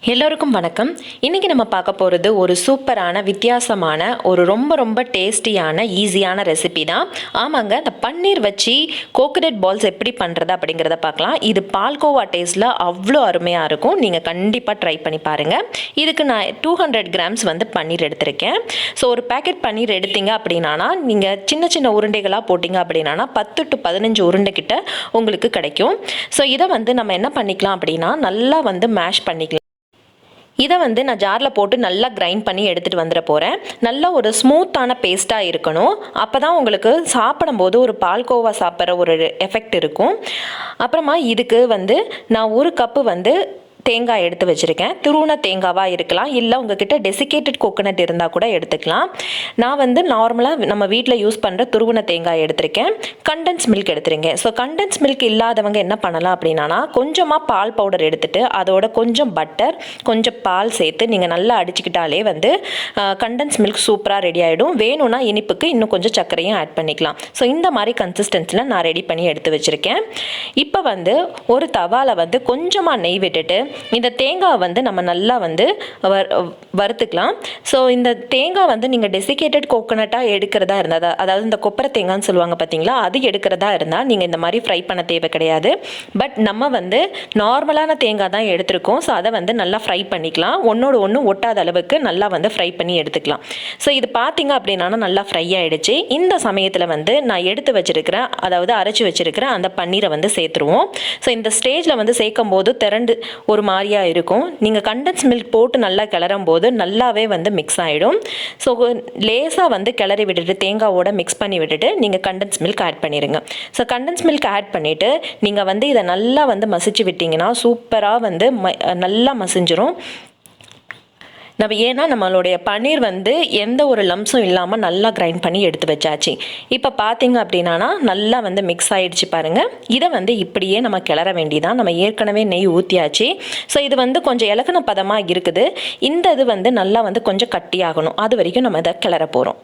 எல்லோருக்கும் வணக்கம். இன்றைக்கி நம்ம பார்க்க போகிறது ஒரு சூப்பரான வித்தியாசமான ஒரு ரொம்ப டேஸ்டியான ஈஸியான ரெசிபி தான். ஆமாங்க, இந்த பன்னீர் வச்சு கோகனட் பால்ஸ் எப்படி பண்ணுறது அப்படிங்கிறத பார்க்கலாம். இது பால்கோவா டேஸ்ட்டில் அவ்வளோ அருமையாக இருக்கும். நீங்கள் கண்டிப்பாக ட்ரை பண்ணி பாருங்கள். இதுக்கு நான் 200 கிராம்ஸ் பன்னீர் எடுத்திருக்கேன். ஸோ ஒரு பேக்கெட் பன்னீர் எடுத்தீங்க அப்படின்னா நீங்கள் சின்ன உருண்டைகளாக போட்டிங்க அப்படின்னா 10 to 15 உருண்டை கிட்ட உங்களுக்கு கிடைக்கும். ஸோ இதை நம்ம என்ன பண்ணிக்கலாம் அப்படின்னா நல்லா மேஷ் பண்ணிக்கலாம். இதை நான் ஜாரில் போட்டு நல்லா கிரைண்ட் பண்ணி எடுத்துகிட்டு வந்துட போகிறேன். நல்ல ஒரு ஸ்மூத்தான பேஸ்ட்டாக இருக்கணும். அப்போ தான் உங்களுக்கு சாப்பிடும்போது ஒரு பால்கோவா சாப்பிட்ற ஒரு எஃபெக்ட் இருக்கும். அப்புறமா இதுக்கு நான் 1 கப்பு தேங்காய் எடுத்து வச்சுருக்கேன். துருவன தேங்காவாக இருக்கலாம், இல்லை உங்ககிட்ட டெசிகேட்டட் கோகனட் இருந்தால் கூட எடுத்துக்கலாம். நான் நார்மலாக நம்ம வீட்டில் யூஸ் பண்ணுற துருவன தேங்காய் எடுத்திருக்கேன். கண்டென்ஸ் மில்க் எடுத்துருங்க. ஸோ கண்டென்ஸ் மில்க் இல்லாதவங்க என்ன பண்ணலாம் அப்படின்னா கொஞ்சமாக பால் பவுடர் எடுத்துகிட்டு அதோட கொஞ்சம் பட்டர் கொஞ்சம் பால் சேர்த்து நீங்கள் நல்லா அடிச்சுக்கிட்டாலே கண்டென்ஸ் மில்க் சூப்பராக ரெடி ஆகிடும். வேணும்னா இனிப்புக்கு இன்னும் கொஞ்சம் சர்க்கரையும் ஆட் பண்ணிக்கலாம். ஸோ இந்த மாதிரி கன்சிஸ்டன்சியில் நான் ரெடி பண்ணி எடுத்து வச்சுருக்கேன். இப்போ ஒரு தவாவில் கொஞ்சமாக நெய் விட்டுட்டு இந்த தேங்காய் நம்ம நல்லா வறுத்துக்கலாம். ஸோ இந்த தேங்காய் நீங்கள் டெசிகேட்டட் கோகனட்டாக எடுக்கிறதா இருந்தால், அதாவது இந்த கொப்பரை தேங்காய்னு சொல்லுவாங்க பார்த்தீங்களா, அது எடுக்கிறதா இருந்தால் நீங்கள் இந்த மாதிரி ஃப்ரை பண்ண தேவை கிடையாது. பட் நம்ம நார்மலான தேங்காய் தான் எடுத்திருக்கோம். ஸோ அதை நல்லா ஃப்ரை பண்ணிக்கலாம். ஒன்றோடு ஒன்று ஒட்டாத அளவுக்கு நல்லா ஃப்ரை பண்ணி எடுத்துக்கலாம். ஸோ இது பார்த்தீங்க அப்படின்னா நல்லா ஃப்ரை ஆகிடுச்சு. இந்த சமயத்தில் நான் எடுத்து வச்சுருக்கிறேன், அதாவது அரைச்சி வச்சுருக்கிறேன் அந்த பன்னீரை சேர்த்துருவோம். ஸோ இந்த ஸ்டேஜில் சேர்க்கும் போது திரண்டு ஒரு மாதிரியாக இருக்கும். நீங்கள் கண்டென்ஸ் மில்க் போட்டு நல்லா கிளறும் போது நல்லாவே மிக்ஸ் ஆகிடும். ஸோ லேசாக கிளறி விட்டுட்டு தேங்காவோட மிக்ஸ் பண்ணி விட்டுட்டு நீங்கள் கண்டென்ஸ் மில்க் ஆட் பண்ணிடுங்க. ஸோ கண்டென்ஸ் மில்க் ஆட் பண்ணிவிட்டு நீங்கள் இதை நல்லா மசிச்சு விட்டிங்கன்னா சூப்பராக நல்லா மசிஞ்சிரும். ஏன்னா நம்மளுடைய பன்னீர் எந்த ஒரு லம்ஸும் இல்லாமல் நல்லா கிரைண்ட் பண்ணி எடுத்து வச்சாச்சு. இப்போ பார்த்தீங்க அப்படின்னா நல்லா மிக்ஸ் ஆகிடுச்சு பாருங்கள். இதை இப்படியே நம்ம கிளற வேண்டியதான். நம்ம ஏற்கனவே நெய் ஊற்றியாச்சு. ஸோ இது கொஞ்சம் இலக்கண பதமாக இருக்குது. இந்த இது நல்லா கொஞ்சம் கட்டியாகணும். அது வரைக்கும் நம்ம இதை கிளற போகிறோம்.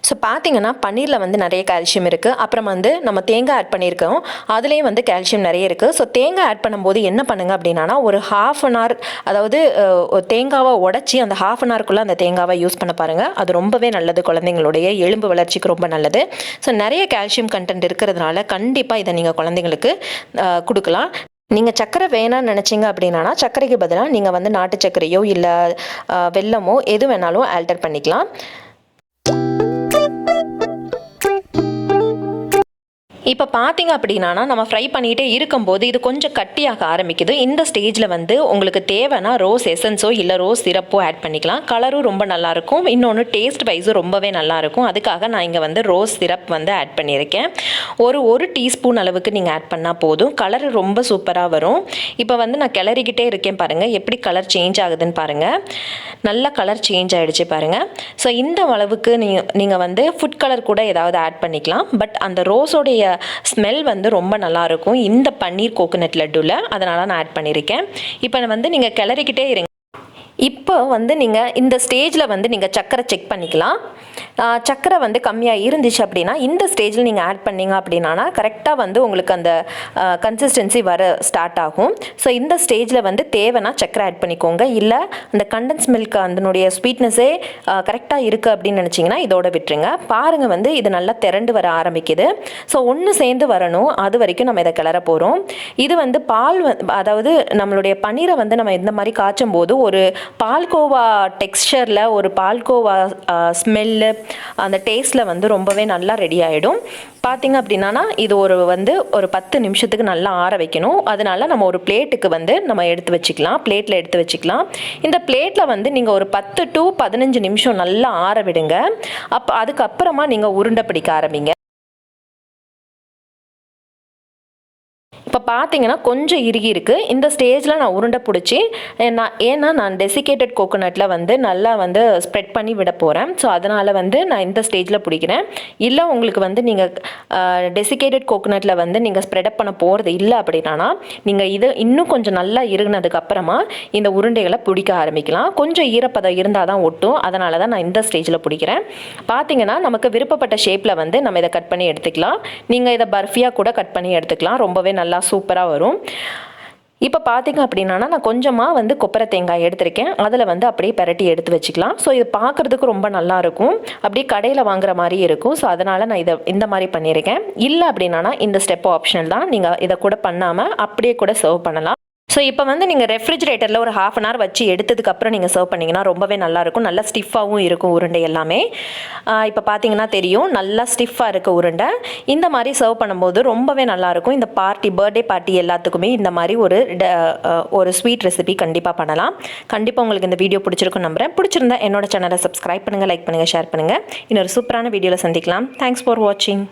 ஸோ பார்த்தீங்கன்னா பன்னீரில் நிறைய கால்சியம் இருக்குது. அப்புறம் நம்ம தேங்காய் ஆட் பண்ணியிருக்கோம், அதுலேயும் கால்சியம் நிறைய இருக்குது. ஸோ தேங்காய் ஆட் பண்ணும்போது என்ன பண்ணுங்க அப்படின்னா ஒரு 1/2 hour, அதாவது தேங்காவை உடச்சி அந்த 1/2 hourக்குள்ளே அந்த தேங்காவை யூஸ் பண்ண பாருங்கள். அது ரொம்பவே நல்லது, குழந்தைங்களுடைய எலும்பு வளர்ச்சிக்கு ரொம்ப நல்லது. ஸோ நிறைய கால்சியம் கண்டென்ட் இருக்கிறதுனால கண்டிப்பாக இதை நீங்கள் குழந்தைங்களுக்கு கொடுக்கலாம். நீங்கள் சர்க்கரை வேணான்னு நினச்சிங்க அப்படின்னா சர்க்கரைக்கு பதிலாக நீங்கள் நாட்டு சர்க்கரையோ இல்லை வெல்லமோ எது வேணாலும் ஆல்டர் பண்ணிக்கலாம். இப்போ பார்த்தீங்க அப்படின்னா நம்ம ஃப்ரை பண்ணிகிட்டே இருக்கும்போது இது கொஞ்சம் கட்டியாக ஆரம்பிக்குது. இந்த ஸ்டேஜில் உங்களுக்கு தேவைன்னா ரோஸ் எசன்ஸோ இல்லை ரோஸ் சிரப்போ ஆட் பண்ணிக்கலாம். கலரும் ரொம்ப நல்லாயிருக்கும், இன்னொன்று டேஸ்ட் வைஸும் ரொம்பவே நல்லாயிருக்கும். அதுக்காக நான் இங்கே ரோஸ் சிரப் ஆட் பண்ணியிருக்கேன். ஒரு டீஸ்பூன் அளவுக்கு நீங்கள் ஆட் பண்ணால் போதும். கலர் ரொம்ப சூப்பராக வரும். இப்போ நான் கிளறிக்கிட்டே இருக்கேன் பாருங்கள், எப்படி கலர் சேஞ்ச் ஆகுதுன்னு பாருங்கள். நல்ல கலர் சேஞ்ச் ஆகிடுச்சு பாருங்கள். ஸோ இந்த அளவுக்கு நீங்கள் ஃபுட் கலர் கூட ஏதாவது ஆட் பண்ணிக்கலாம். பட் அந்த ரோஸோடைய ஸ்மெல் ரொம்ப நல்லாயிருக்கும் இந்த பன்னீர் கோகனட் லட்டுவில், அதனால் நான் ஆட் பண்ணியிருக்கேன். இப்போ நீங்கள் கிளறிக்கிட்டே இருங்க. இப்போ நீங்கள் இந்த ஸ்டேஜில் நீங்கள் சர்க்கரை செக் பண்ணிக்கலாம். சர்க்கரை கம்மியாக இருந்துச்சு அப்படின்னா இந்த ஸ்டேஜில் நீங்கள் ஆட் பண்ணிங்க அப்படின்னா கரெக்டாக உங்களுக்கு அந்த கன்சிஸ்டன்சி வர ஸ்டார்ட் ஆகும். ஸோ இந்த ஸ்டேஜில் தேவைன்னா சர்க்கரை ஆட் பண்ணிக்கோங்க. இல்லை அந்த கண்டென்ஸ் மில்க் அதனுடைய ஸ்வீட்னஸே கரெக்டாக இருக்குது அப்படின்னு நினச்சிங்கன்னா இதோட விட்டுருங்க. பாருங்கள் இது நல்லா திரண்டு வர ஆரம்பிக்குது. ஸோ ஒன்று சேர்ந்து வரணும், அது வரைக்கும் நம்ம இதை கிளற போகிறோம். இது பால் அதாவது நம்மளுடைய பன்னீரை நம்ம இந்த மாதிரி காய்ச்சும் போது ஒரு பால்கோவா டெக்ஸ்சரில் ஒரு பால்கோவா ஸ்மெல்லு அந்த டேஸ்ட்டில் ரொம்பவே நல்லா ரெடி ஆகிடும். பார்த்திங்க அப்படின்னா இது ஒரு 10 நிமிஷத்துக்கு நல்லா ஆற வைக்கணும். அதனால நம்ம ஒரு பிளேட்டுக்கு நம்ம எடுத்து வச்சுக்கலாம், பிளேட்டில் எடுத்து வச்சுக்கலாம். இந்த பிளேட்டில் நீங்கள் ஒரு 10 to 15 நிமிஷம் நல்லா ஆற விடுங்க. அதுக்கப்புறமா நீங்கள் உருண்டை பிடிக்க ஆரம்பிங்க. இப்போ பார்த்தீங்கன்னா கொஞ்சம் இறுகி இருக்குது. இந்த ஸ்டேஜில் நான் உருண்டை பிடிச்சி ஏன்னா நான் டெசிகேட்டட் கோகோனட்டில் நல்லா ஸ்ப்ரெட் பண்ணி விட போகிறேன். ஸோ அதனால் நான் இந்த ஸ்டேஜில் பிடிக்கிறேன். இல்லை உங்களுக்கு நீங்கள் டெசிகேட்டட் கோகோனட்டில் நீங்கள் ஸ்ப்ரெட் பண்ண போகிறது இல்லை அப்படின்னா நீங்கள் இது இன்னும் கொஞ்சம் நல்லா இறுகினதுக்கப்புறமா இந்த உருண்டைகளை பிடிக்க ஆரம்பிக்கலாம். கொஞ்சம் ஈரப்பதம் இருந்தால் தான் ஒட்டும், அதனால தான் நான் இந்த ஸ்டேஜில் பிடிக்கிறேன். பார்த்தீங்கன்னா நமக்கு விருப்பப்பட்ட ஷேப்பில் நம்ம இதை கட் பண்ணி எடுத்துக்கலாம். நீங்கள் இதை பர்ஃபியாக கூட கட் பண்ணி எடுத்துக்கலாம். ரொம்பவே நல்லா சூப்பராக வரும். இப்போ பார்த்தீங்க அப்படின்னா நான் கொஞ்சமாக வந்து கொப்பரை தேங்காய் எடுத்திருக்கேன். அதில் வந்து அப்படியே பெரட்டி எடுத்து வச்சுக்கலாம். ஸோ இது பார்க்குறதுக்கு ரொம்ப நல்லாயிருக்கும். அப்படியே கடையில் வாங்குற மாதிரி இருக்கும். ஸோ அதனால் நான் இதை இந்த மாதிரி பண்ணியிருக்கேன். இல்லை அப்படின்னா இந்த ஸ்டெப் ஆப்ஷனல் தான். நீங்கள் இதை கூட பண்ணாமல் அப்படியே கூட சர்வ் பண்ணலாம். ஸோ இப்போ வந்து நீங்கள் ரெஃப்ரிஜிரேட்டரில் ஒரு 1/2 அன் ஹவர் வச்சு எடுத்ததுக்கப்புறம் நீங்கள் சர்வ் பண்ணிங்கன்னா ரொம்பவே நல்லாயிருக்கும். நல்லா ஸ்டிஃபாகவும் இருக்கும் உருண்டை எல்லாமே. இப்போ பார்த்தீங்கன்னா தெரியும், நல்லா ஸ்டிஃபாக இருக்க உருண்டை. இந்த மாதிரி சர்வ் பண்ணும்போது ரொம்பவே நல்லாயிருக்கும். இந்த பர்த்டே பார்ட்டி எல்லாத்துக்குமே இந்த மாதிரி ஒரு ஸ்வீட் ரெசிபி கண்டிப்பாக பண்ணலாம். கண்டிப்பாக உங்களுக்கு இந்த வீடியோ பிடிச்சிருக்கும் நம்புகிறேன். பிடிச்சிருந்தா என்னோட சேனலை சப்ஸ்கிரைப் பண்ணுங்கள், லைக் பண்ணுங்கள், ஷேர் பண்ணுங்கள். இன்னொரு சூப்பரான வீடியோவில் சந்திக்கலாம். தேங்க்ஸ் ஃபார் வாட்சிங்.